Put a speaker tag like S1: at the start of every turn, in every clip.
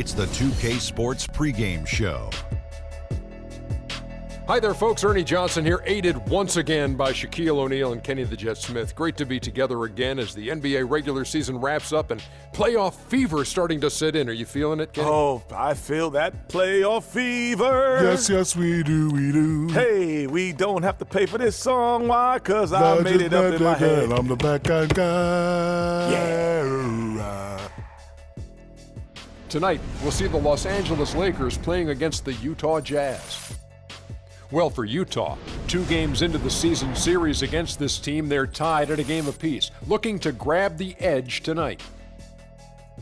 S1: It's the 2K Sports pregame show.
S2: Hi there, folks. Ernie Johnson here, aided once again by Shaquille O'Neal and Kenny the Jet Smith. Great to be together again as the NBA regular season wraps up and playoff fever starting to set in. Are you feeling it, Kenny?
S3: Oh, I feel that playoff fever.
S4: Yes, we do.
S3: Hey, we don't have to pay for this song. Why? Because I made it up in my head.
S4: I'm the backhand guy.
S3: Yeah.
S2: Tonight, we'll see the Los Angeles Lakers playing against the Utah Jazz. Well, for Utah, 2 games into the season series against this team, they're tied at a game apiece, looking to grab the edge tonight.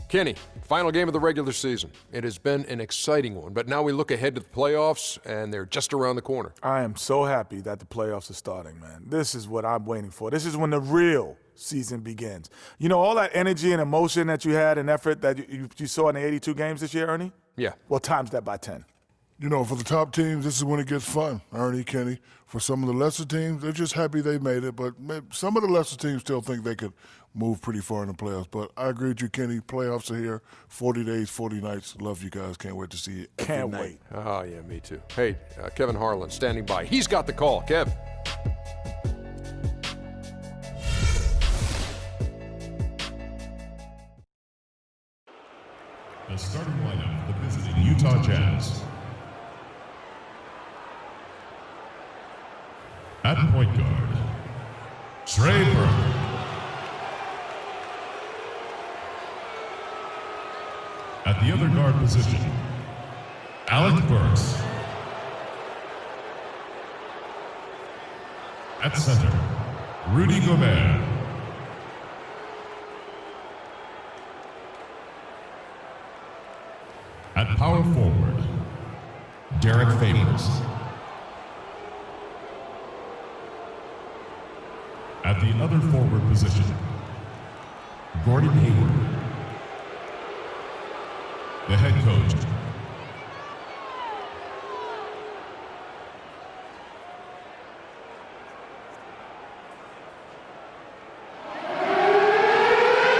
S2: Kenny, final game of the regular season. It has been an exciting one, but now we look ahead to the playoffs, and they're just around the corner.
S3: I am so happy that the playoffs are starting, man. This is what I'm waiting for. This is when the real season begins. You know, all that energy and emotion that you had and effort that you saw in the 82 games this year, Ernie?
S2: Yeah.
S3: Well, times that by 10.
S4: You know, for the top teams, this is when it gets fun, Ernie, Kenny. For some of the lesser teams, they're just happy they made it, but some of the lesser teams still think they could move pretty far in the playoffs. But I agree with you, Kenny. Playoffs are here. 40 days, 40 nights. Love you guys. Can't wait to see it.
S3: Can't wait.
S2: Oh, yeah, me too. Hey, Kevin Harlan standing by. He's got the call. Kev.
S5: The starting lineup for the visiting Utah Jazz. At point guard, Trey Burke. At the other guard position, Alec Burks. At center, Rudy Gobert. At power forward, Derek Favors. At the other forward position, Gordon Hayward. The head coach,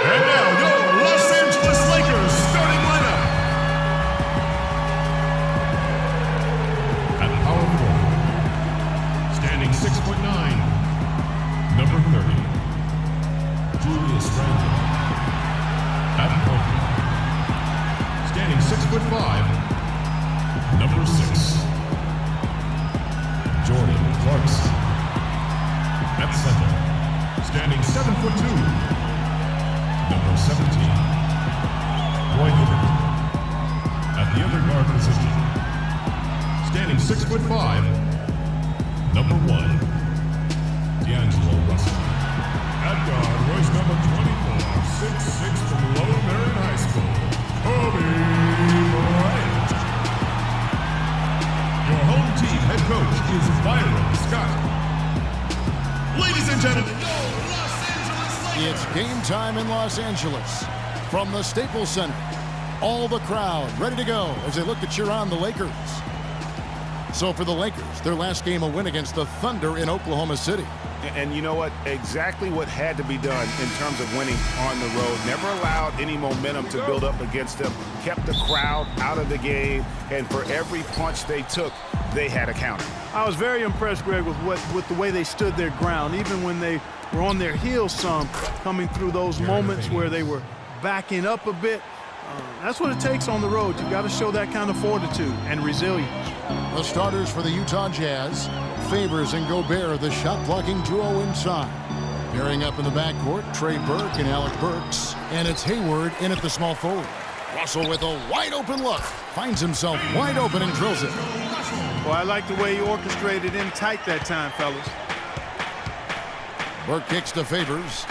S5: and now your Los Angeles Lakers starting lineup. At power forward, standing 6'9", number 30, Julius Randle. At point guard, standing 6'5", number 6, Jordan Clarkson. At center, standing 7'2", number 17, Roy Hibbert. At the other guard position, standing 6'5", number 1, D'Angelo Russell. At guard, Royce number 24, 6'6" from Lower Merion High School, Kobe Bryant. Your home team head coach is Byron Scott. Ladies and gentlemen, your Los Angeles Lakers.
S6: It's game time in Los Angeles. From the Staples Center, all the crowd ready to go as they look to cheer on the Lakers. So for the Lakers, their last game a win against the Thunder in Oklahoma City.
S7: And you know what? Exactly what had to be done in terms of winning on the road. Never allowed any momentum to build up against them. Kept the crowd out of the game. And for every punch they took, they had a counter.
S8: I was very impressed, Greg, with the way they stood their ground, even when they were on their heels some, coming through those moments where they were backing up a bit. That's what it takes on the road. You've got to show that kind of fortitude and resilience.
S6: The starters for the Utah Jazz, Favors and Gobert, the shot-blocking duo inside. Pairing up in the backcourt, Trey Burke and Alec Burks. And it's Hayward in at the small forward. Russell with a wide-open look. Finds himself wide open and drills it.
S8: Well, I like the way he orchestrated in tight that time, fellas.
S6: Burke kicks to Favors.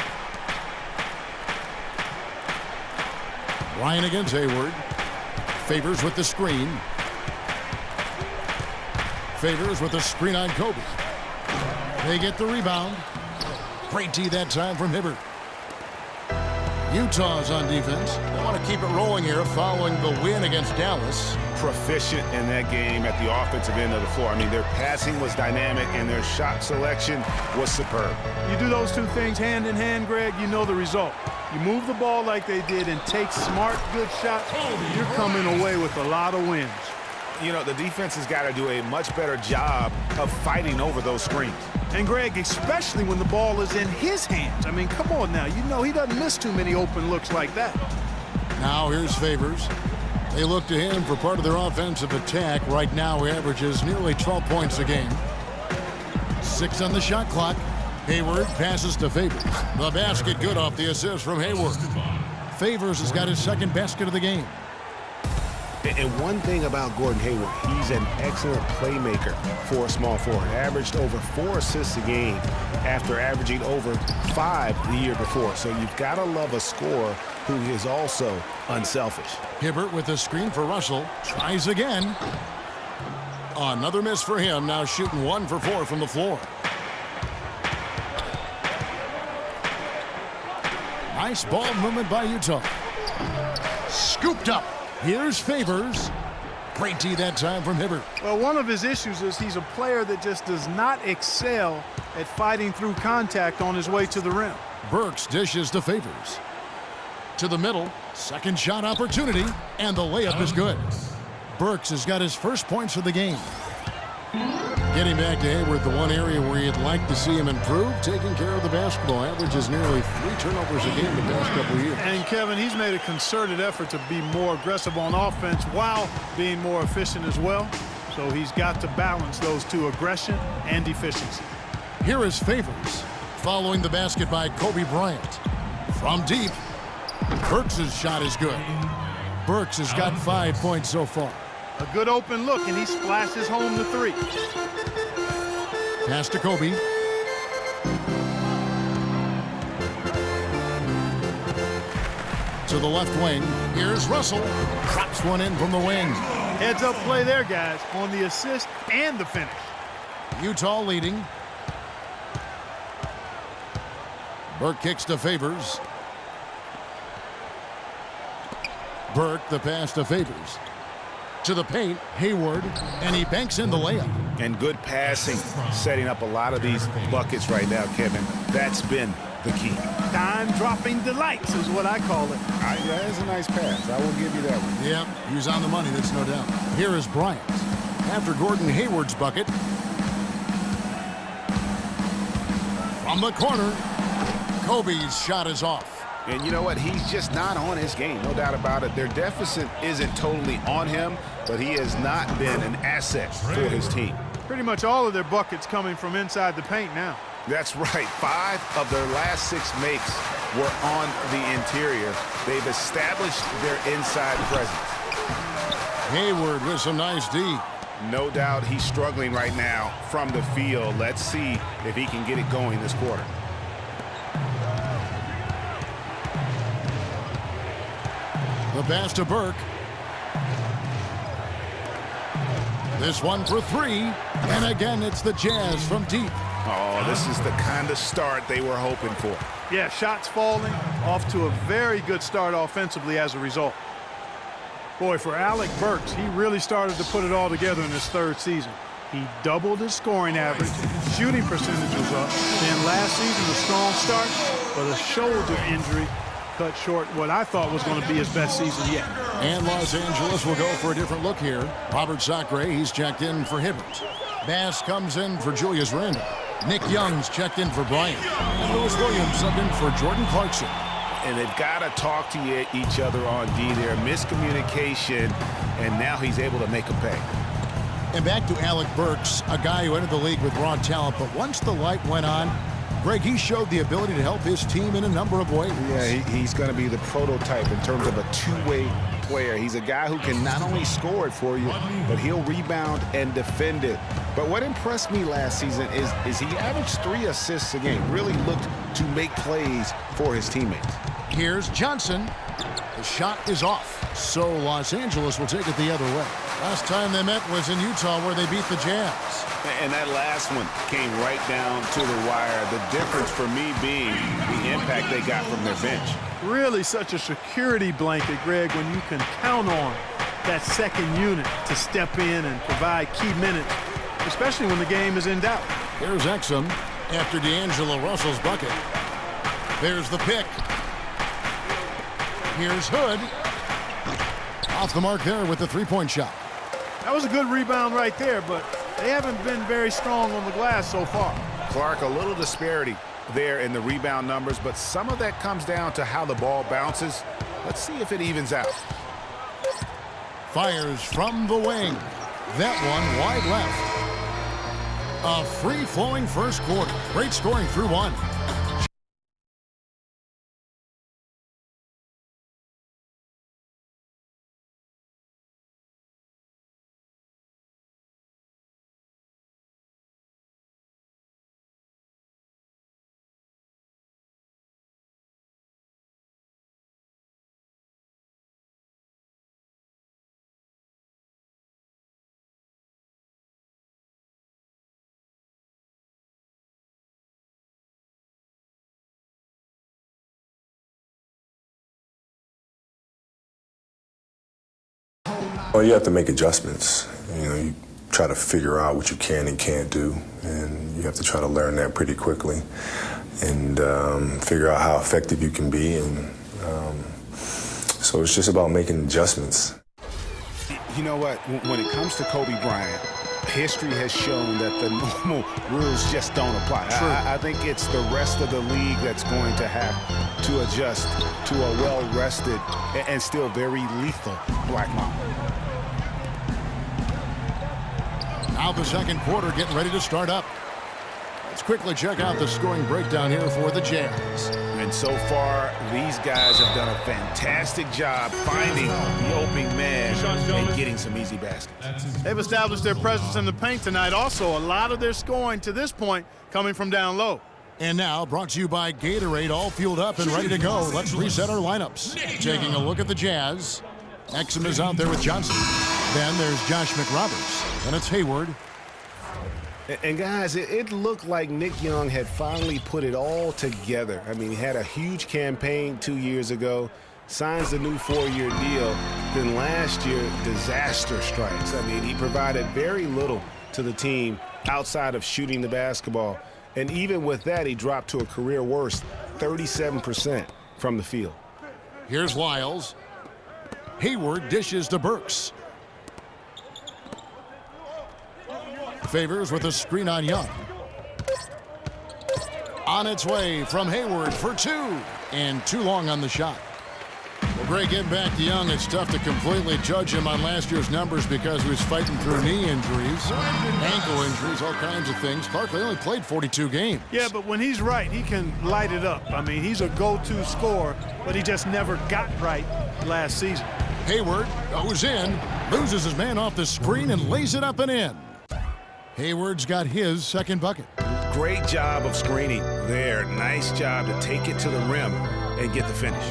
S6: Bryant against Hayward. Favors with the screen. Favors with the screen on Kobe. They get the rebound. Great D that time from Hibbert. Utah's on defense. They want to keep it rolling here following the win against Dallas.
S7: Proficient in that game at the offensive end of the floor. I mean, their passing was dynamic and their shot selection was superb.
S8: You do those two things hand in hand, Greg, you know the result. You move the ball like they did and take smart, good shots, you're coming away with a lot of wins.
S7: You know, the defense has got to do a much better job of fighting over those screens.
S8: And Greg, especially when the ball is in his hands. I mean, come on now. You know he doesn't miss too many open looks like that.
S6: Now here's Favors. They look to him for part of their offensive attack. Right now he averages nearly 12 points a game. 6 on the shot clock. Hayward passes to Favors. The basket good off the assist from Hayward. Favors has got his second basket of the game.
S7: And one thing about Gordon Hayward, he's an excellent playmaker for a small forward. Averaged over 4 assists a game after averaging over 5 the year before. So you've got to love a scorer who is also unselfish.
S6: Hibbert with the screen for Russell. Tries again. Another miss for him. Now shooting 1 for 4 from the floor. Nice ball movement by Utah. Scooped up. Here's Favors. Great D that time from Hibbert.
S8: Well, one of his issues is he's a player that just does not excel at fighting through contact on his way to the rim.
S6: Burks dishes to Favors. To the middle. Second shot opportunity. And the layup is good. Burks has got his first points of the game. Getting back to Hayward, the one area where you'd like to see him improve, taking care of the basketball. Averages nearly 3 turnovers a game the past couple of years.
S8: And Kevin, he's made a concerted effort to be more aggressive on offense while being more efficient as well. So he's got to balance those two, aggression and efficiency.
S6: Here is Favors, following the basket by Kobe Bryant. From deep, Burks' shot is good. Burks has got 5 points so far.
S8: A good open look, and he splashes home the 3.
S6: Pass to Kobe. To the left wing. Here's Russell. Drops one in from the wing.
S8: Heads up play there, guys, on the assist and the finish.
S6: Utah leading. Burke kicks to Favors. Burke, the pass to Favors. To the paint, Hayward, and he banks in the layup.
S7: And good passing, setting up a lot of these buckets right now, Kevin. That's been the key.
S8: Time-dropping delights is what I call it.
S7: That is a nice pass. I will give you that one.
S6: Yeah, he was on the money, that's no doubt. Here is Bryant. After Gordon Hayward's bucket. From the corner, Kobe's shot is off.
S7: And you know what? He's just not on his game, no doubt about it. Their deficit isn't totally on him, but he has not been an asset for his team.
S8: Pretty much all of their buckets coming from inside the paint now.
S7: That's right. 5 of their last 6 makes were on the interior. They've established their inside presence.
S6: Hayward with some nice D.
S7: No doubt he's struggling right now from the field. Let's see if he can get it going this quarter.
S6: The pass to Burke. This one for 3. And again, it's the Jazz from deep.
S7: Oh, this is the kind of start they were hoping for.
S8: Yeah, shots falling, off to a very good start offensively as a result. Boy, for Alec Burks, he really started to put it all together in his 3rd season. He doubled his scoring average, shooting percentage was up. Then last season, a strong start, but a shoulder injury cut short what I thought was going to be his best season yet.
S6: And Los Angeles will go for a different look here. Robert Sacre, he's checked in for Hibbert. Bass comes in for Julius Randle. Nick Young's checked in for Bryant. And Lewis Williams subbed in for Jordan Clarkson.
S7: And they've got to talk to each other on D there. Miscommunication, and now he's able to make a pay.
S6: And back to Alec Burks, a guy who entered the league with raw talent, but once the light went on, Greg, he showed the ability to help his team in a number of ways.
S7: Yeah, he's going to be the prototype in terms of a two-way player. He's a guy who can not only score it for you, but he'll rebound and defend it. But what impressed me last season is he averaged 3 assists a game, really looked to make plays for his teammates.
S6: Here's Johnson. The shot is off, so Los Angeles will take it the other way. Last time they met was in Utah where they beat the Jazz.
S7: And that last one came right down to the wire. The difference for me being the impact they got from their bench.
S8: Really such a security blanket, Greg, when you can count on that second unit to step in and provide key minutes, especially when the game is in doubt.
S6: Here's Exum after D'Angelo Russell's bucket. There's the pick. Here's Hood. Off the mark there with the three-point shot.
S8: That was a good rebound right there, but they haven't been very strong on the glass so far.
S7: Clark, a little disparity there in the rebound numbers, but some of that comes down to how the ball bounces. Let's see if it evens out.
S6: Fires from the wing. That one wide left. A free-flowing first quarter. Great scoring through one.
S9: Well, you have to make adjustments. You try to figure out what you can and can't do, and you have to try to learn that pretty quickly and figure out how effective you can be. And so it's just about making adjustments.
S7: You know what? When it comes to Kobe Bryant, history has shown that the normal rules just don't apply. I think it's the rest of the league that's going to have to adjust to a well-rested and still very lethal Black Mamba.
S6: Now the second quarter getting ready to start up. Let's quickly check out the scoring breakdown here for the Jazz.
S7: And so far, these guys have done a fantastic job finding the opening man and getting some easy baskets.
S8: They've established their presence in the paint tonight. Also, a lot of their scoring to this point coming from down low.
S6: And now, brought to you by Gatorade, all fueled up and ready to go. Let's reset our lineups. Taking a look at the Jazz. Exum is out there with Johnson. Then there's Josh McRoberts. And it's Hayward.
S7: And guys, it looked like Nick Young had finally put it all together. I mean, he had a huge campaign 2 years ago, signs the new 4-year deal. Then last year, disaster strikes. I mean, he provided very little to the team outside of shooting the basketball. And even with that, he dropped to a career worst, 37% from the field.
S6: Here's Lyles. Hayward dishes to Burks. Favors with a screen on Young. On its way from Hayward for two. And too long on the shot. Well, Greg, getting back to Young, it's tough to completely judge him on last year's numbers because he was fighting through knee injuries, ankle injuries, all kinds of things. Clark only played 42 games.
S8: Yeah, but when he's right, he can light it up. I mean, he's a go-to scorer, but he just never got right last season.
S6: Hayward goes in, loses his man off the screen, and lays it up and in. Hayward's got his second bucket.
S7: Great job of screening there. Nice job to take it to the rim and get the finish.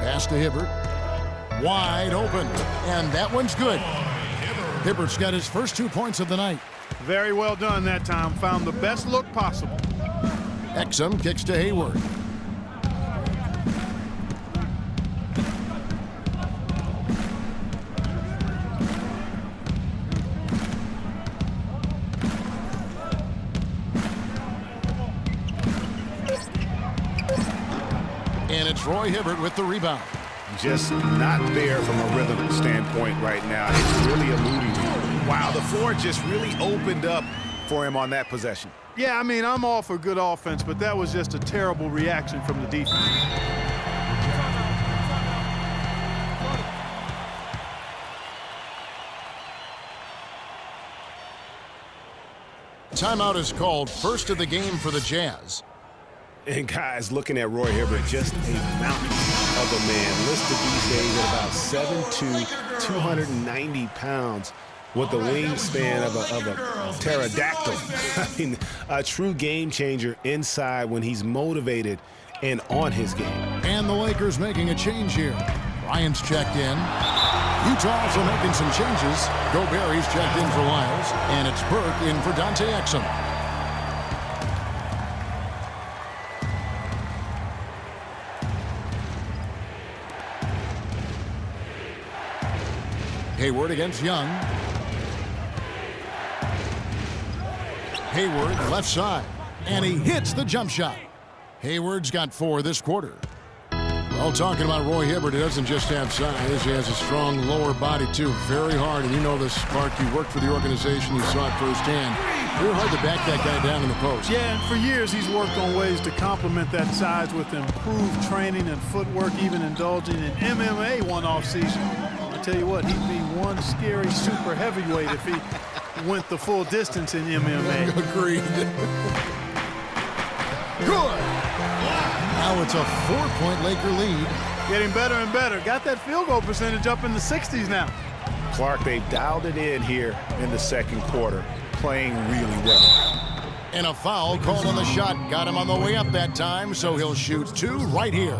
S6: Pass to Hibbert. Wide open. And that one's good. Hibbert's got his first 2 points of the night.
S8: Very well done that time. Found the best look possible.
S6: Exum kicks to Hayward. And it's Roy Hibbert with the rebound.
S7: Just not there from a rhythm standpoint right now. It's really eluding him. Wow, the floor just really opened up for him on that possession.
S8: Yeah, I mean, I'm all for good offense, but that was just a terrible reaction from the defense.
S6: Timeout is called, first of the game for the Jazz.
S7: And guys, looking at Roy Hibbert, just a mountain of a man. Listed these days at about 7'2", 290 pounds with the wingspan of a pterodactyl. I mean, a true game changer inside when he's motivated and on his game.
S6: And the Lakers making a change here. Bryant's checked in. Utah also making some changes. Gobert's checked in for Lyles. And it's Burke in for Dante Exum. Hayward against Young. Hayward left side. And he hits the jump shot. Hayward's got 4 this quarter. Well, talking about Roy Hibbert, he doesn't just have size. He has a strong lower body, too. Very hard. And you know this, Clark. You worked for the organization. You saw it firsthand. Very hard to back that guy down in the post.
S8: Yeah, and for years he's worked on ways to complement that size with improved training and footwork, even indulging in MMA one off season. I tell you what, he'd be one scary super heavyweight if he went the full distance in MMA.
S6: Agreed. Good. Now it's a 4-point Laker lead.
S8: Getting better and better. Got that field goal percentage up in the 60s now.
S7: Clark, they've dialed it in here in the second quarter, playing really well.
S6: And a foul called on the shot. Got him on the way up that time, so he'll shoot 2 right here.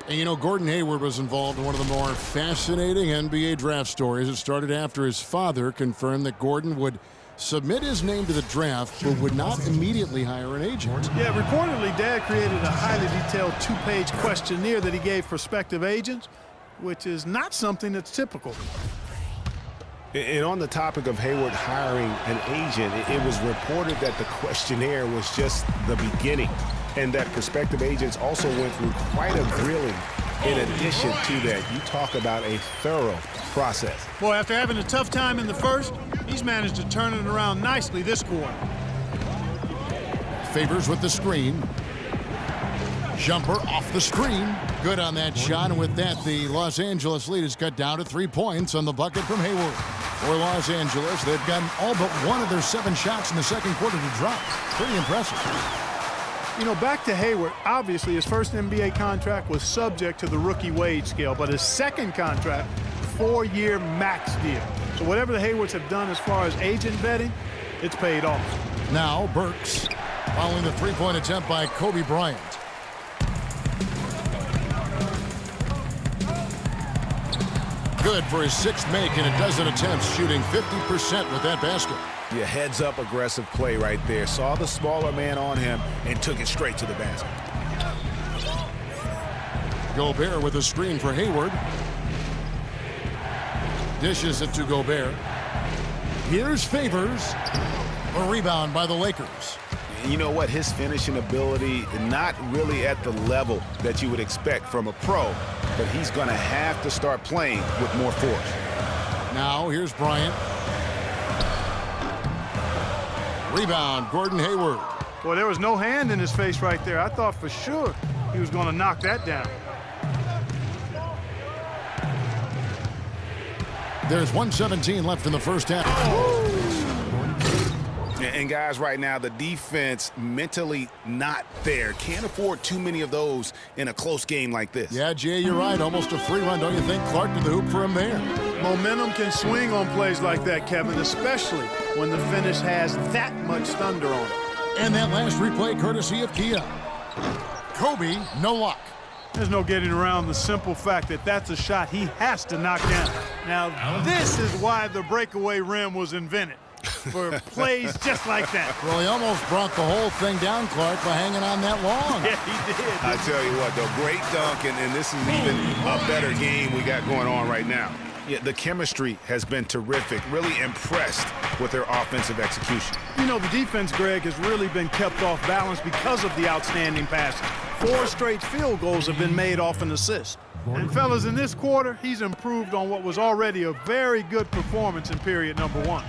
S6: And you know, Gordon Hayward was involved in one of the more fascinating NBA draft stories. It started after his father confirmed that Gordon would submit his name to the draft, but would not immediately hire an agent.
S8: Yeah, reportedly, Dad created a highly detailed 2-page questionnaire that he gave prospective agents, which is not something that's typical.
S7: And on the topic of Hayward hiring an agent, it was reported that the questionnaire was just the beginning, and that prospective agents also went through quite a grilling in addition to that. You talk about a thorough process.
S8: Boy, after having a tough time in the first, he's managed to turn it around nicely this quarter.
S6: Favors with the screen. Jumper off the screen. Good on that shot, and with that, the Los Angeles lead is cut down to 3 points on the bucket from Hayward. For Los Angeles, they've gotten all but one of their 7 shots in the second quarter to drop. Pretty impressive.
S8: You know, back to Hayward, obviously his first NBA contract was subject to the rookie wage scale, but his second contract, 4-year max deal. So whatever the Haywards have done as far as agent vetting, it's paid off.
S6: Now Burks, following the 3-point attempt by Kobe Bryant. Good for his 6th make in a dozen attempts, shooting 50% with that basket.
S7: Yeah, heads-up aggressive play right there. Saw the smaller man on him and took it straight to the basket.
S6: Gobert with a screen for Hayward. Dishes it to Gobert. Here's Favors. A rebound by the Lakers.
S7: You know what? His finishing ability, not really at the level that you would expect from a pro, but he's going to have to start playing with more force.
S6: Now here's Bryant. Rebound, Gordon Hayward.
S8: Boy, there was no hand in his face right there. I thought for sure he was going to knock that down.
S6: There's 1:17 left in the first half.
S7: And guys, right now, the defense mentally not there. Can't afford too many of those in a close game like this.
S6: Yeah, Jay, you're right. Almost a free run, don't you think? Clark to the hoop for him there.
S8: Momentum can swing on plays like that, Kevin, especially when the finish has that much thunder on it.
S6: And that last replay courtesy of Kia. Kobe, no luck.
S8: There's no getting around the simple fact that that's a shot he has to knock down. Now, this is why the breakaway rim was invented. For plays just like that.
S6: Well, he almost brought the whole thing down, Clark, by hanging on that long.
S8: Yeah, he did.
S7: I tell you what, though, great dunk, and this is even a better game we got going on right now. Yeah, the chemistry has been terrific. Really impressed with their offensive execution.
S8: You know, the defense, Greg, has really been kept off balance because of the outstanding passing. 4 straight field goals have been made off an assist. And, fellas, in this quarter, he's improved on what was already a very good performance in period number 1.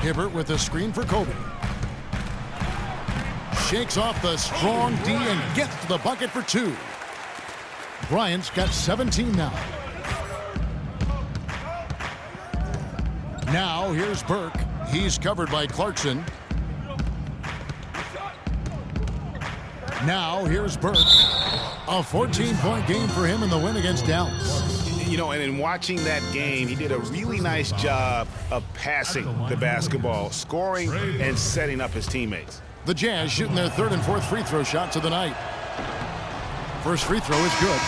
S6: Hibbert with a screen for Kobe. Shakes off the strong D and gets to the bucket for 2. Bryant's got 17 now. Now here's Burke. He's covered by Clarkson. Now here's Burke. A 14-point game for him in the win against Dallas.
S7: You know, and in watching that game, he did a really nice job of passing the basketball, scoring, and setting up his teammates.
S6: The Jazz shooting their 3rd and 4th free throw shots of the night. First free throw is good.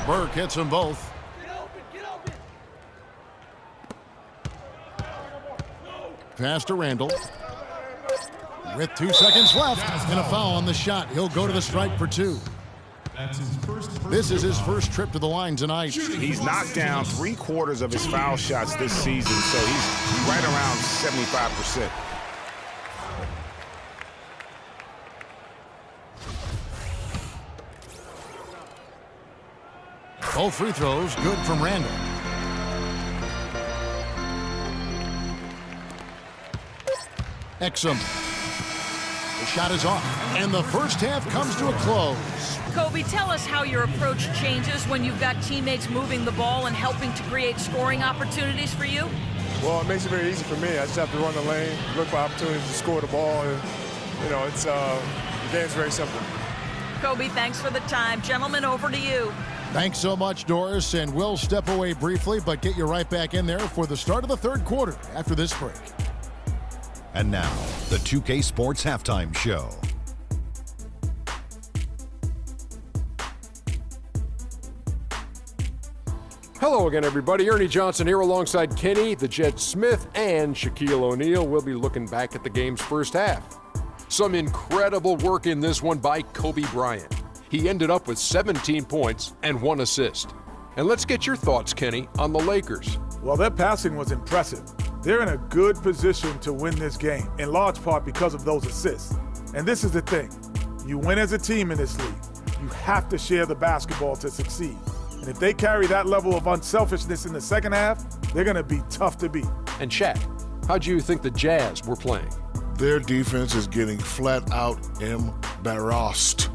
S6: Burke hits them both. Pass to Randall. With 2 seconds left and a foul on the shot. He'll go to the strike for 2. This is his first trip to the line tonight.
S7: He's knocked down 3/4 of his foul shots this season, so he's right around 75%.
S6: Both free throws good from Randall. Exum. The shot is off, and the first half comes to a close.
S10: Kobe, tell us how your approach changes when you've got teammates moving the ball and helping to create scoring opportunities for you.
S11: Well, it makes it very easy for me. I just have to run the lane, look for opportunities to score the ball, and, the game's very simple.
S10: Kobe, thanks for the time. Gentlemen, over to you.
S6: Thanks so much, Doris, and we'll step away briefly, but get you right back in there for the start of the third quarter after this break.
S1: And now, the 2K Sports Halftime Show.
S2: Hello again, everybody. Ernie Johnson here alongside Kenny, the Jet Smith, and Shaquille O'Neal. We'll be looking back at the game's first half. Some incredible work in this one by Kobe Bryant. He ended up with 17 points and 1 assist. And let's get your thoughts, Kenny, on the Lakers.
S3: Well, their passing was impressive. They're in a good position to win this game, in large part because of those assists. And this is the thing. You win as a team in this league. You have to share the basketball to succeed. And if they carry that level of unselfishness in the second half, they're going to be tough to beat.
S2: And Shaq, how do you think the Jazz were playing?
S4: Their defense is getting flat out embarrassed.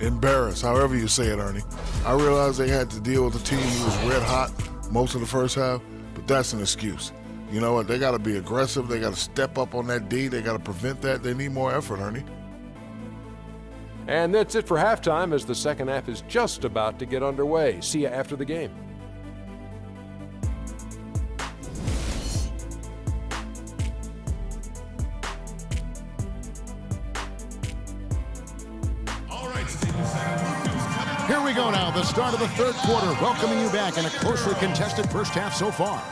S4: Embarrassed, however you say it, Ernie. I realized they had to deal with a team who was red hot most of the first half, but that's an excuse. You know what? They got to be aggressive. They got to step up on that D. They got to prevent that. They need more effort, Ernie.
S2: And that's it for halftime as the second half is just about to get underway. See you after the game.
S6: Here we go now, the start of the third quarter, welcoming you back in a closely contested first half so far.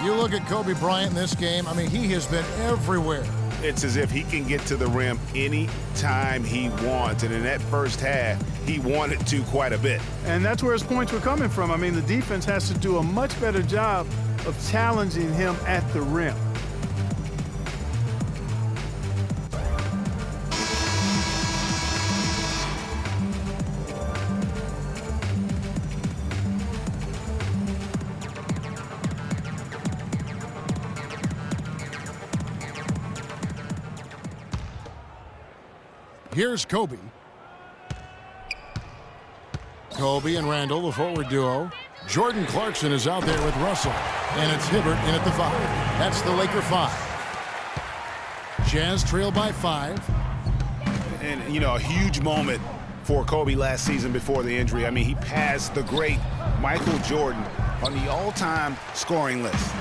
S6: You look at Kobe Bryant in this game, he has been everywhere.
S7: It's as if he can get to the rim any time he wants, and in that first half, he wanted to quite a bit.
S8: And that's where his points were coming from. The defense has to do a much better job of challenging him at the rim.
S6: Here's Kobe. Kobe and Randall, the forward duo. Jordan Clarkson is out there with Russell. And it's Hibbert in at the 5. That's the Laker 5. Jazz trail by 5.
S7: And, a huge moment for Kobe last season before the injury. He passed the great Michael Jordan on the all-time scoring list.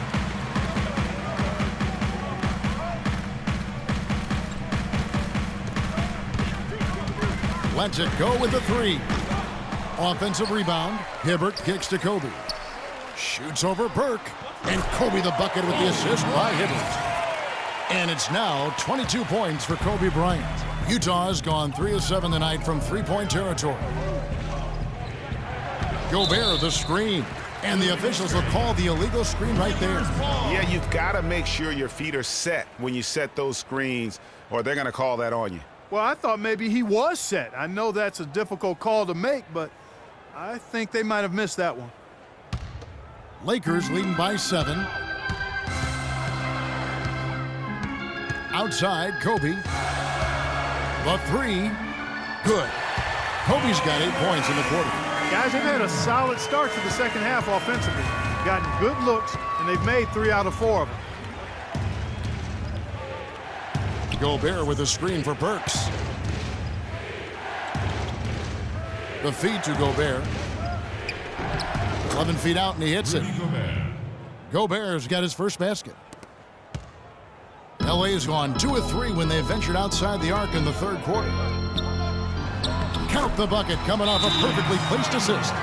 S6: Lets it go with the 3. Offensive rebound. Hibbert kicks to Kobe. Shoots over Burke. And Kobe the bucket with the assist by Hibbert. And it's now 22 points for Kobe Bryant. Utah's gone 3 of 7 tonight from three-point territory. Gobert the screen. And the officials will call the illegal screen right there.
S7: Yeah, you've got to make sure your feet are set when you set those screens, or they're going to call that on you.
S8: Well, I thought maybe he was set. I know that's a difficult call to make, but I think they might have missed that one.
S6: Lakers leading by 7. Outside, Kobe. The 3. Good. Kobe's got 8 points in the quarter.
S8: Guys, they've had a solid start to the second half offensively. Gotten good looks, and they've made 3 out of 4 of them.
S6: Gobert with a screen for Burks. The feed to Gobert. 11 feet out, and he hits it. Gobert's got his first basket. LA's gone 2 of 3 when they ventured outside the arc in the third quarter. Count the bucket coming off a perfectly placed assist.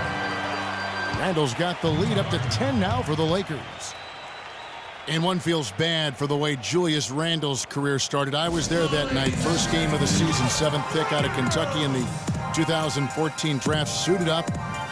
S6: Randall's got the lead up to 10 now for the Lakers. And one feels bad for the way Julius Randle's career started. I was there that night, first game of the season, 7th pick out of Kentucky in the 2014 draft. Suited up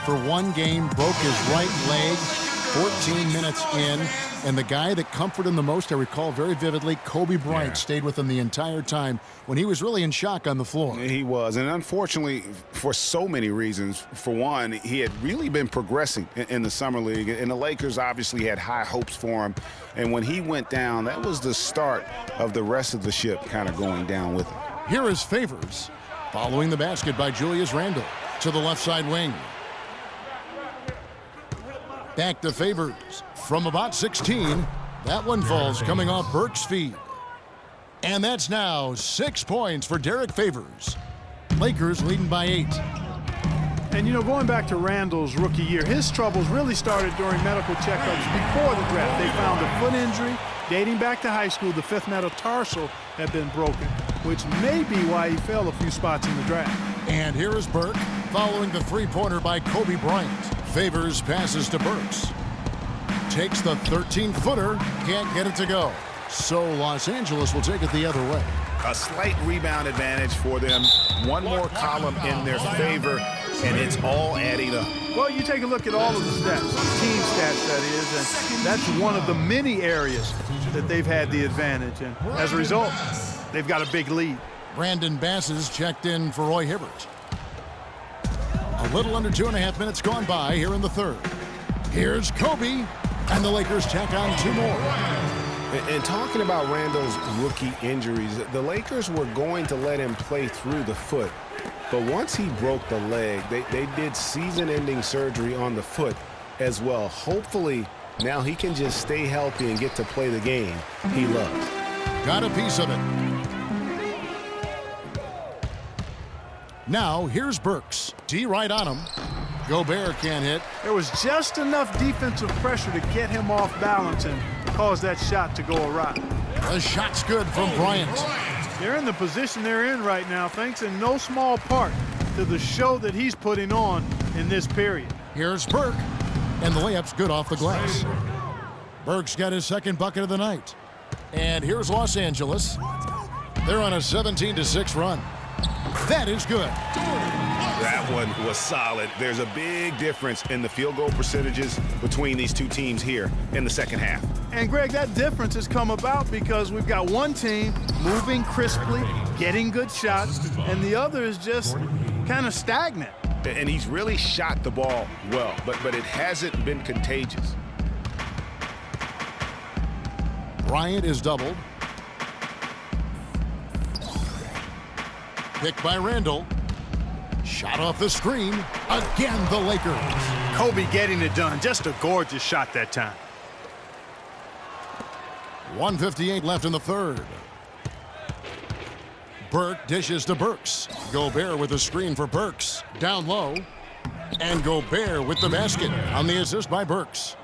S6: for one game, broke his right leg 14 minutes in. And the guy that comforted him the most, I recall very vividly, Kobe Bryant stayed with him the entire time when he was really in shock on the floor.
S7: He was, and unfortunately, for so many reasons. For one, he had really been progressing in the Summer League, and the Lakers obviously had high hopes for him. And when he went down, that was the start of the rest of the ship kind of going down with him.
S6: Here is Favors, following the basket by Julius Randle to the left side wing. Back to Favors from about 16. That one falls coming off Burke's feed. And that's now 6 points for Derek Favors. Lakers leading by 8.
S8: And, you know, going back to Randall's rookie year, his troubles really started during medical checkups before the draft. They found a foot injury dating back to high school. The 5th metatarsal had been broken, which may be why he fell a few spots in the draft.
S6: And here is Burke following the three-pointer by Kobe Bryant. Favors passes to Burks. Takes the 13-footer, can't get it to go. So Los Angeles will take it the other way.
S7: A slight rebound advantage for them. One more column in their favor, and it's all adding up.
S8: Well, you take a look at all of the stats, team stats that is, and that's one of the many areas that they've had the advantage. And as a result, they've got a big lead.
S6: Brandon Bass is checked in for Roy Hibbert. A little under 2.5 minutes gone by here in the third. Here's Kobe, and the Lakers tack on 2 more.
S7: And talking about Randall's rookie injuries, the Lakers were going to let him play through the foot. But once he broke the leg, they did season-ending surgery on the foot as well. Hopefully, now he can just stay healthy and get to play the game he loves.
S6: Got a piece of it. Now, here's Burks. D right on him. Gobert can't hit.
S8: There was just enough defensive pressure to get him off balance and cause that shot to go awry.
S6: The shot's good from Bryant.
S8: They're in the position they're in right now, thanks in no small part to the show that he's putting on in this period.
S6: Here's Burke, and the layup's good off the glass. Burke's got his second bucket of the night. And here's Los Angeles. They're on a 17-6 run. That is good.
S7: That one was solid. There's a big difference in the field goal percentages between these two teams here in the second half.
S8: And, Greg, that difference has come about because we've got one team moving crisply, getting good shots, and the other is just kind of stagnant.
S7: And he's really shot the ball well, but it hasn't been contagious.
S6: Bryant is doubled. Picked by Randall. Shot off the screen. Again, the Lakers.
S8: Kobe getting it done. Just a gorgeous shot that time.
S6: 1:58 left in the third. Burke dishes to Burks. Gobert with a screen for Burks. Down low. And Gobert with the basket on the assist by Burks.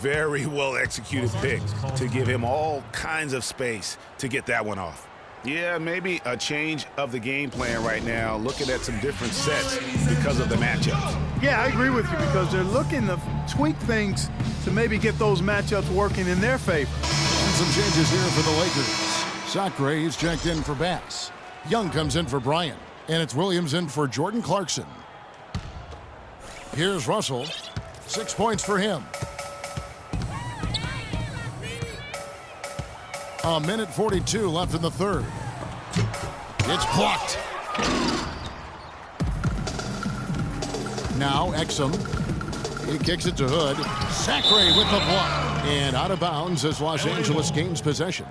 S7: Very well executed pick to give him all kinds of space to get that one off. Yeah, maybe a change of the game plan right now, looking at some different sets because of the matchups.
S8: Yeah, I agree with you because they're looking to tweak things to maybe get those matchups working in their favor.
S6: And some changes here for the Lakers. Sacre is checked in for Bass. Young comes in for Bryant. And it's Williams in for Jordan Clarkson. Here's Russell. 6 points for him. A minute 42 left in the third. It's blocked. Now Exum. He kicks it to Hood. Sacre with the block. And out of bounds as Los Angeles gains possession.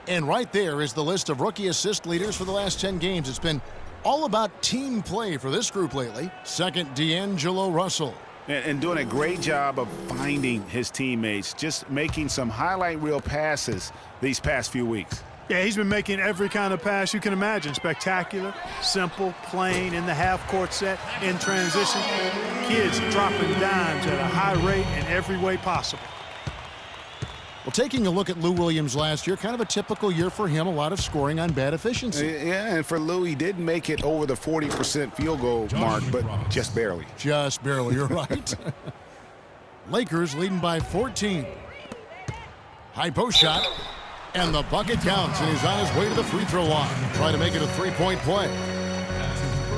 S6: And right there is the list of rookie assist leaders for the last 10 games. It's been all about team play for this group lately. Second, D'Angelo Russell.
S7: And doing a great job of finding his teammates, just making some highlight reel passes these past few weeks.
S8: Yeah, he's been making every kind of pass you can imagine. Spectacular, simple, plain, in the half-court set, in transition. Kids dropping dimes at a high rate in every way possible.
S6: Well, taking a look at Lou Williams last year, kind of a typical year for him, a lot of scoring on bad efficiency.
S7: Yeah, and for Lou, he did make it over the 40% field goal mark, but just barely.
S6: Just barely, you're right. Lakers leading by 14. High post shot, and the bucket counts, and he's on his way to the free throw line, trying to make it a three-point play.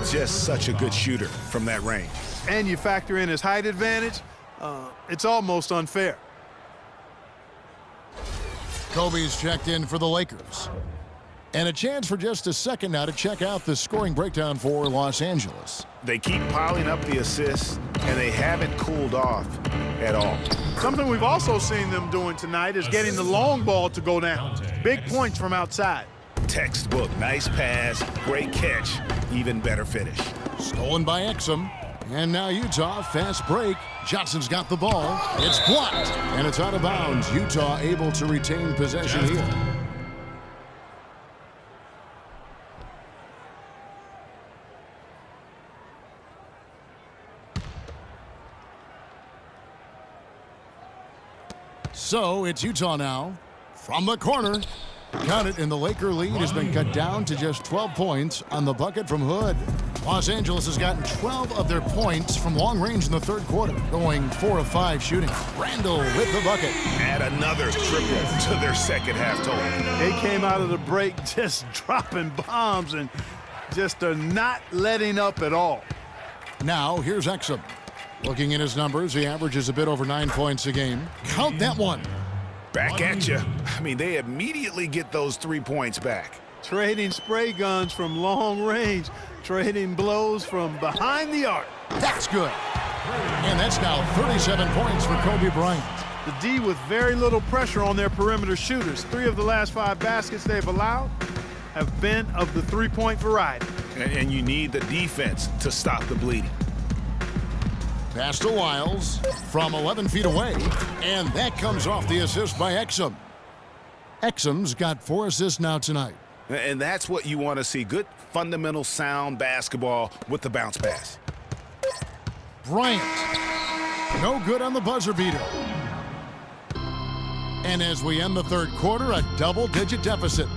S7: Just such a good shooter from that range.
S8: And you factor in his height advantage, it's almost unfair.
S6: Kobe's checked in for the Lakers. And a chance for just a second now to check out the scoring breakdown for Los Angeles.
S7: They keep piling up the assists, and they haven't cooled off at all.
S8: Something we've also seen them doing tonight is getting the long ball to go down. Big points from outside.
S7: Textbook, nice pass, great catch, even better finish.
S6: Stolen by Exum. And now Utah, fast break. Johnson's got the ball. It's blocked, and it's out of bounds. Utah able to retain possession here. So it's Utah now from the corner. Count it, and the Laker lead has been cut down to just 12 points on the bucket from Hood. Los Angeles has gotten 12 of their points from long range in the third quarter, going 4 of 5 shooting. Randall with the bucket.
S7: Add another triple to their second half total.
S8: They came out of the break just dropping bombs and just are not letting up at all.
S6: Now here's Exum. Looking at his numbers, he averages a bit over 9 points a game. Count that one.
S7: Back at you. I mean, they immediately get those 3 points back.
S8: Trading spray guns from long range. Trading blows from behind the arc.
S6: That's good. And that's now 37 points for Kobe Bryant.
S8: The D with very little pressure on their perimeter shooters. 3 of the last 5 baskets they've allowed have been of the three-point variety.
S7: And you need the defense to stop the bleeding.
S6: Pass to Wiles from 11 feet away, and that comes off the assist by Exum. Exum's got 4 assists now tonight.
S7: And that's what you want to see. Good, fundamental, sound basketball with the bounce pass.
S6: Bryant, no good on the buzzer beater. And as we end the third quarter, a double-digit deficit.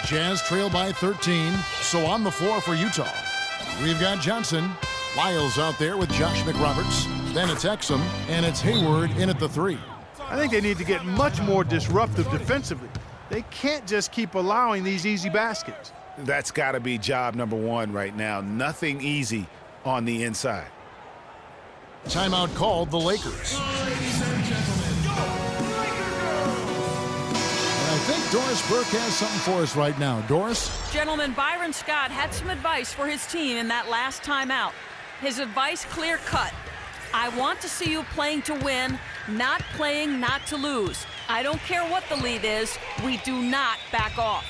S6: Jazz trail by 13, so on the floor for Utah. We've got Johnson, Wiles out there with Josh McRoberts. Then it's Exum, and it's Hayward in at the 3.
S8: I think they need to get much more disruptive defensively. They can't just keep allowing these easy baskets.
S7: That's got to be job number 1 right now. Nothing easy on the inside.
S6: Timeout called the Lakers. I think Doris Burke has something for us right now. Doris?
S10: Gentlemen, Byron Scott had some advice for his team in that last timeout. His advice clear-cut. I want to see you playing to win, not playing not to lose. I don't care what the lead is. We do not back off.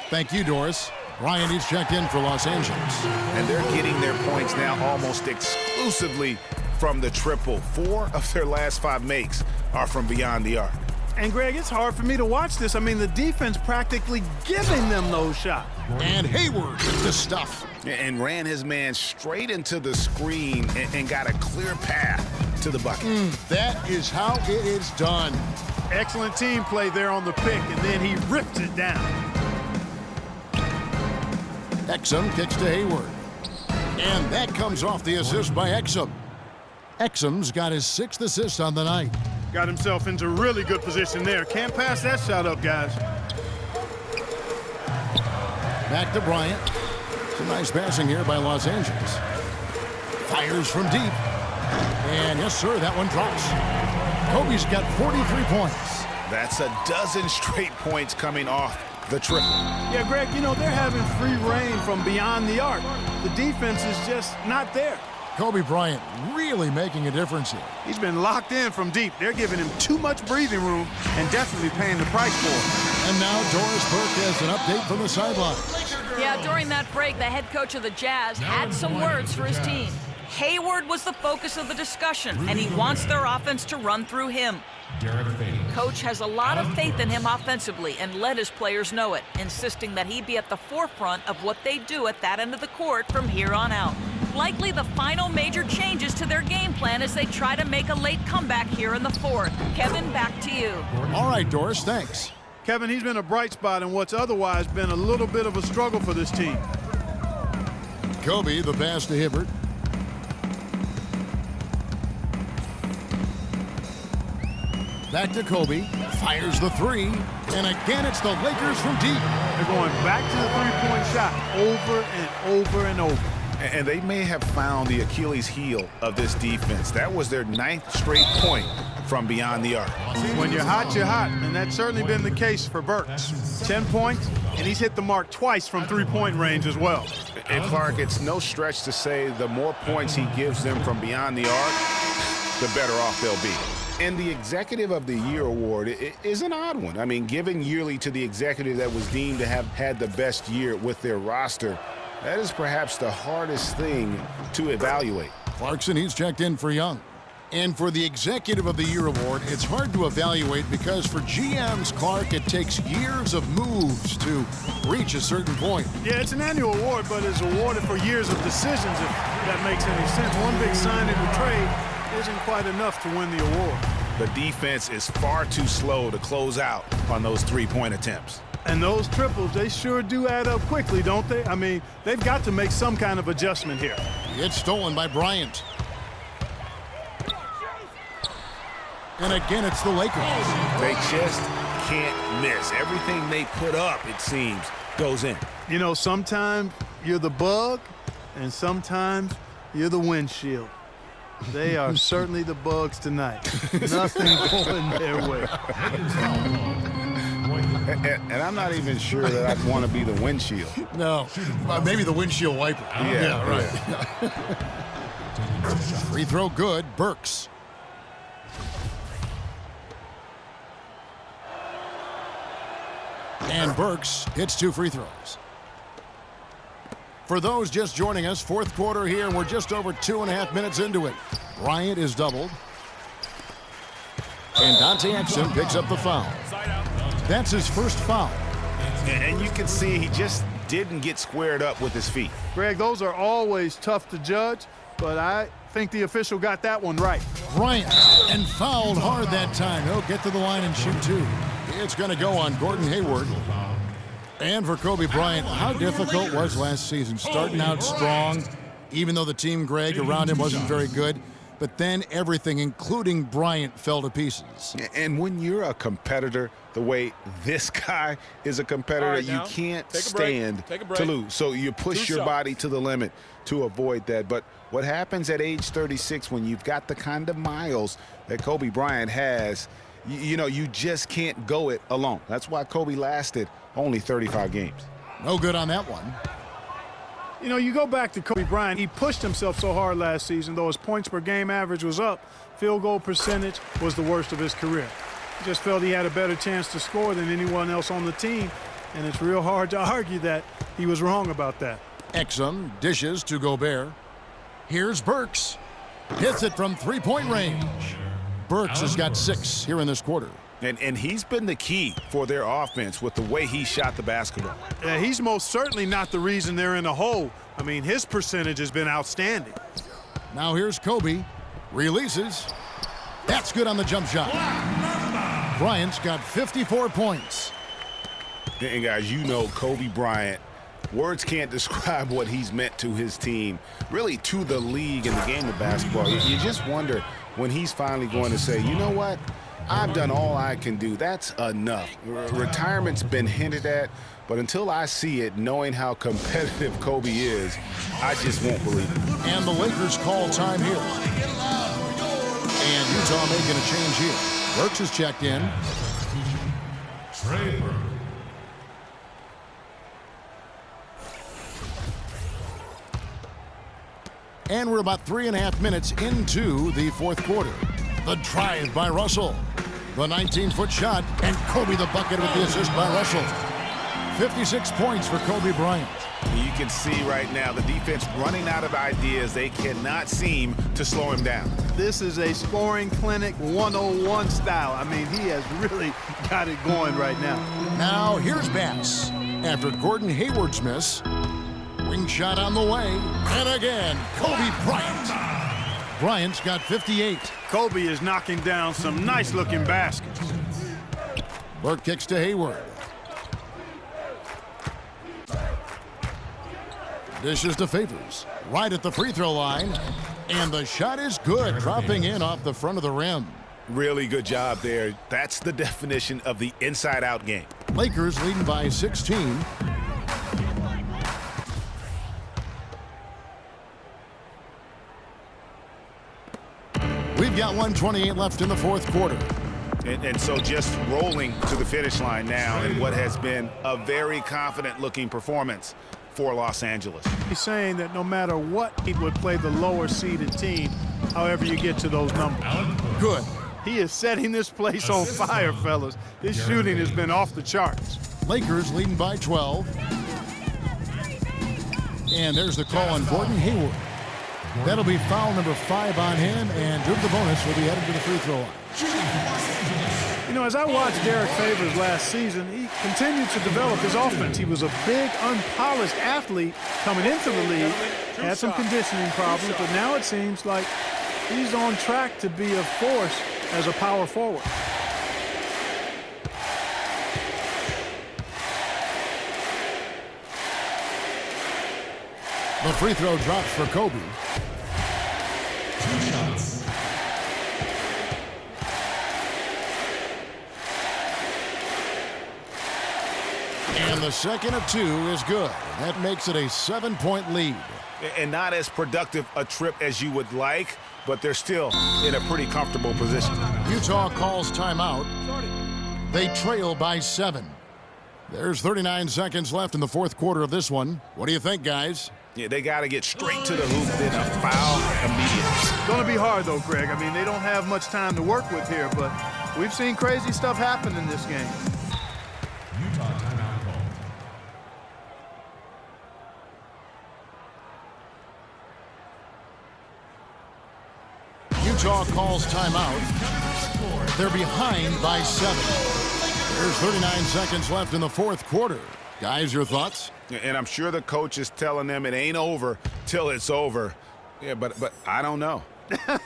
S6: Thank you, Doris. Bryant is checked in for Los Angeles.
S7: And they're getting their points now almost exclusively from the triple. 4 of their last 5 makes are from beyond the arc.
S8: And, Greg, it's hard for me to watch this. I mean, the defense practically giving them those shots.
S6: And Hayward with the stuff.
S7: And ran his man straight into the screen and got a clear path to the bucket.
S6: That is how it is done.
S8: Excellent team play there on the pick, and then he rips it down.
S6: Exum kicks to Hayward. And that comes off the assist by Exum. Exum's got his 6th assist on the night.
S8: Got himself into really good position there. Can't pass that shot up, guys.
S6: Back to Bryant. Some nice passing here by Los Angeles. Fires from deep. And yes, sir, that one drops. Kobe's got 43 points.
S7: That's a dozen straight points coming off the triple.
S8: Yeah, Greg, you know, they're having free reign from beyond the arc. The defense is just not there.
S6: Kobe Bryant really making a difference here.
S8: He's been locked in from deep. They're giving him too much breathing room and definitely paying the price for it.
S6: And now Doris Burke has an update from the sideline.
S10: Yeah, during that break, the head coach of the Jazz had some words for his team. Hayward was the focus of the discussion, and he wants their offense to run through him. Coach has a lot of faith in him offensively and let his players know it, insisting that he be at the forefront of what they do at that end of the court from here on out. Likely the final major changes to their game plan as they try to make a late comeback here in the fourth. Kevin, back to you.
S6: All right, Doris, thanks.
S8: Kevin, he's been a bright spot in what's otherwise been a little bit of a struggle for this team.
S6: Kobe, the pass to Hibbert. Back to Kobe, fires the three, and again it's the Lakers from deep.
S8: They're going back to the three-point shot over and over and over.
S7: And they may have found the Achilles heel of this defense. That was their 9th straight point from beyond the arc.
S8: When you're hot, and that's certainly been the case for Burks. 10 points, and he's hit the mark twice from three-point range as well.
S7: And Clark, it's no stretch to say the more points he gives them from beyond the arc, the better off they'll be. And the Executive of the Year award is an odd one. I mean, given yearly to the executive that was deemed to have had the best year with their roster, that is perhaps the hardest thing to evaluate.
S6: Clarkson, he's checked in for Young. And for the Executive of the Year award, it's hard to evaluate because for GMs, Clark, it takes years of moves to reach a certain point.
S8: Yeah, it's an annual award, but it's awarded for years of decisions, if that makes any sense. One big sign in the trade isn't quite enough to win the award.
S7: The defense is far too slow to close out on those three-point attempts.
S8: And those triples, they sure do add up quickly, don't they? I mean, they've got to make some kind of adjustment here.
S6: It's stolen by Bryant. And again, it's the Lakers.
S7: They just can't miss. Everything they put up, it seems, goes in.
S8: You know, sometimes you're the bug, and sometimes you're the windshield. They are certainly the bugs tonight. Nothing going their way.
S7: And I'm not even sure that I'd want to be the windshield.
S6: No, maybe the windshield wiper.
S7: Yeah,
S6: right. Free throw good, Burks. And Burks hits 2 free throws. For those just joining us, fourth quarter here, and we're just over 2.5 minutes into it. Bryant is doubled. And Dante Exum picks up the foul. That's his first foul.
S7: And you can see he just didn't get squared up with his feet.
S8: Greg, those are always tough to judge, but I think the official got that one right.
S6: Bryant, and fouled hard that time. He'll get to the line and shoot 2. It's going to go on Gordon Hayward. And for Kobe Bryant, how difficult was last season? Starting out strong, even though the team, Greg, around him wasn't very good. But then everything, including Bryant, fell to pieces.
S7: And when you're a competitor, the way this guy is a competitor,
S11: right,
S7: you can't stand
S11: to
S7: lose. So you push your body to the limit to avoid that. But what happens at age 36 when you've got the kind of miles that Kobe Bryant has, you know, you just can't go it alone. That's why Kobe lasted only 35 games.
S6: No good on that one.
S8: You know, you go back to Kobe Bryant, he pushed himself so hard last season, though his points per game average was up, field goal percentage was the worst of his career. He just felt he had a better chance to score than anyone else on the team, and it's real hard to argue that he was wrong about that.
S6: Exum dishes to Gobert. Here's Burks. Hits it from three-point range. Burks has got 6 here in this quarter.
S7: And he's been the key for their offense with the way he shot the basketball.
S8: Yeah, he's most certainly not the reason they're in a hole. I mean, his percentage has been outstanding.
S6: Now here's Kobe. Releases. That's good on the jump shot. Bryant's got 54 points.
S7: And guys, you know Kobe Bryant, words can't describe what he's meant to his team, really to the league and the game of basketball. You just wonder when he's finally going to say, you know what? I've done all I can do. That's enough. Retirement's been hinted at, but until I see it, knowing how competitive Kobe is, I just won't believe it.
S6: And the Lakers call time here. And Utah making a change here. Burks is checked in. And we're about 3.5 minutes into the fourth quarter. The drive by Russell. The 19-foot shot, and Kobe the bucket with the assist by Russell. 56 points for Kobe Bryant.
S7: You can see right now the defense running out of ideas. They cannot seem to slow him down.
S8: This is a scoring clinic 101 style. I mean, he has really got it going right now.
S6: Now here's Bass. After Gordon Hayward's miss, wing shot on the way, and again, Kobe Bryant. Bryant's got 58.
S8: Kobe is knocking down some nice-looking baskets.
S6: Burke kicks to Hayward. Dishes to Favors. Right at the free throw line. And the shot is good, dropping in off the front of the rim.
S7: Really good job there. That's the definition of the inside-out game.
S6: Lakers leading by 16. We've got 1:28 left in the fourth quarter.
S7: And so just rolling to the finish line now in what has been a very confident-looking performance for Los Angeles.
S8: He's saying that no matter what, he would play the lower-seeded team, however you get to those numbers.
S6: Good.
S8: He is setting this place on fire, fellas. His shooting has been off the charts.
S6: Lakers leading by 12. And there's the call on Gordon Hayward. That'll be foul number 5 on him, and due to the bonus, will be headed to the free throw line.
S8: You know, as I watched Derek Favors last season, he continued to develop his offense. He was a big, unpolished athlete coming into the league, had some conditioning problems, but now it seems like he's on track to be a force as a power forward.
S6: The free throw drops for Kobe.
S5: 2 shots.
S6: And the second of 2 is good. That makes it a 7-point lead.
S7: And not as productive a trip as you would like, but they're still in a pretty comfortable position.
S6: Utah calls timeout. They trail by 7. There's 39 seconds left in the fourth quarter of this one. What do you think, guys?
S7: Yeah, they got to get straight to the hoop, then a foul immediately.
S8: It's going to be hard, though, Greg. I mean, they don't have much time to work with here, but we've seen crazy stuff happen in this game.
S5: Utah timeout called.
S6: Utah calls timeout. They're behind by 7. There's 39 seconds left in the fourth quarter. Guys, your thoughts?
S7: And I'm sure the coach is telling them it ain't over till it's over. Yeah, but I don't know.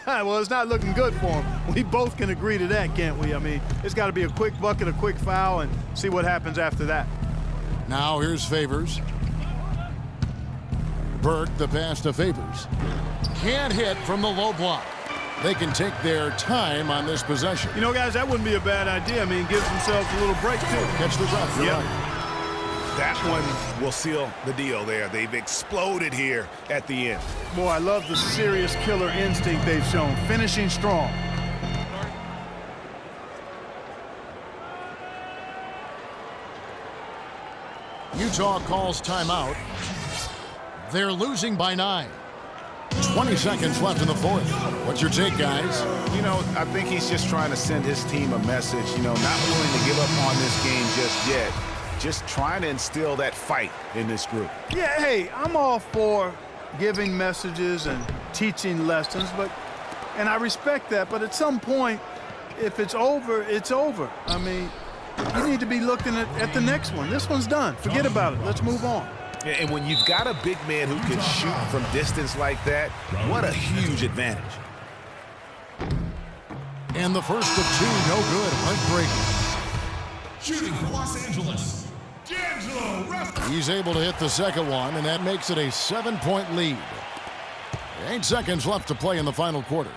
S8: Well, it's not looking good for him. We both can agree to that, can't we? I mean, it's got to be a quick bucket, a quick foul, and see what happens after that.
S6: Now here's Favors. Burke, the pass to Favors. Can't hit from the low block. They can take their time on this possession.
S8: You know, guys, that wouldn't be a bad idea. I mean, gives themselves a little break, too.
S6: Catch the breath.
S7: Yep.
S6: Right.
S7: That one will seal the deal there. They've exploded here at the end.
S8: Boy, I love the serious killer instinct they've shown, finishing strong.
S6: Utah calls timeout. They're losing by 9. 20 seconds left in the fourth. What's your take, guys?
S7: You know, I think he's just trying to send his team a message, you know, not willing to give up on this game just yet. Just trying to instill that fight in this group.
S8: Yeah, hey, I'm all for giving messages and teaching lessons, and I respect that, but at some point, if it's over, it's over. I mean, you need to be looking at the next one. This one's done. Forget about it. Let's move on.
S7: And when you've got a big man who can shoot from distance like that, what a huge advantage.
S6: And the first of 2, no good. Heartbreaking.
S5: Shooting for Los Angeles, D'Angelo Russell.
S6: He's able to hit the second one, and that makes it a 7-point lead. 8 seconds left to play in the final quarter.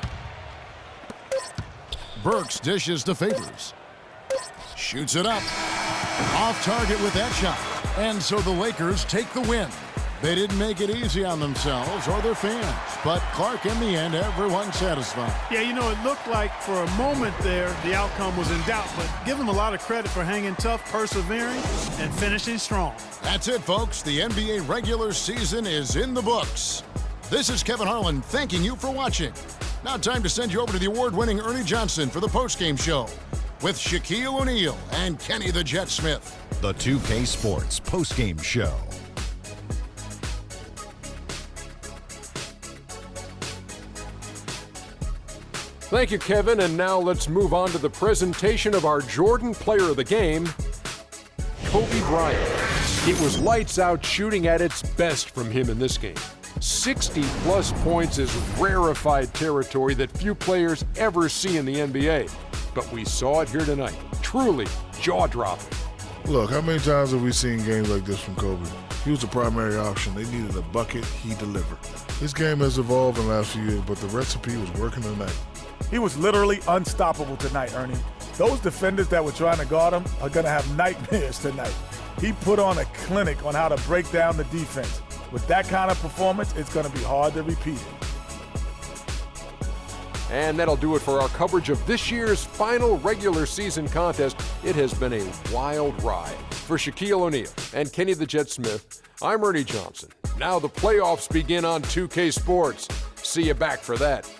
S6: Burks dishes to Favors. Shoots it up. Off target with that shot. And so the Lakers take the win. They didn't make it easy on themselves or their fans, but Clark, in the end, everyone's satisfied.
S8: Yeah, you know, it looked like for a moment there the outcome was in doubt, but give them a lot of credit for hanging tough, persevering, and finishing strong.
S6: That's it, folks. The NBA regular season is in the books. This is Kevin Harlan thanking you for watching. Now time to send you over to the award-winning Ernie Johnson for the postgame show with Shaquille O'Neal and Kenny the Jet Smith.
S1: The 2K Sports postgame show.
S2: Thank you, Kevin. And now let's move on to the presentation of our Jordan Player of the Game, Kobe Bryant. It was lights out shooting at its best from him in this game. 60-plus points is rarefied territory that few players ever see in the NBA. But we saw it here tonight. Truly jaw-dropping.
S4: Look, how many times have we seen games like this from Kobe? He was the primary option. They needed a bucket. He delivered. His game has evolved in the last few years, but the recipe was working tonight.
S3: He was literally unstoppable tonight, Ernie. Those defenders that were trying to guard him are going to have nightmares tonight. He put on a clinic on how to break down the defense. With that kind of performance, it's going to be hard to repeat it.
S2: And that'll do it for our coverage of this year's final regular season contest. It has been a wild ride. For Shaquille O'Neal and Kenny the Jet Smith, I'm Ernie Johnson. Now the playoffs begin on 2K Sports. See you back for that.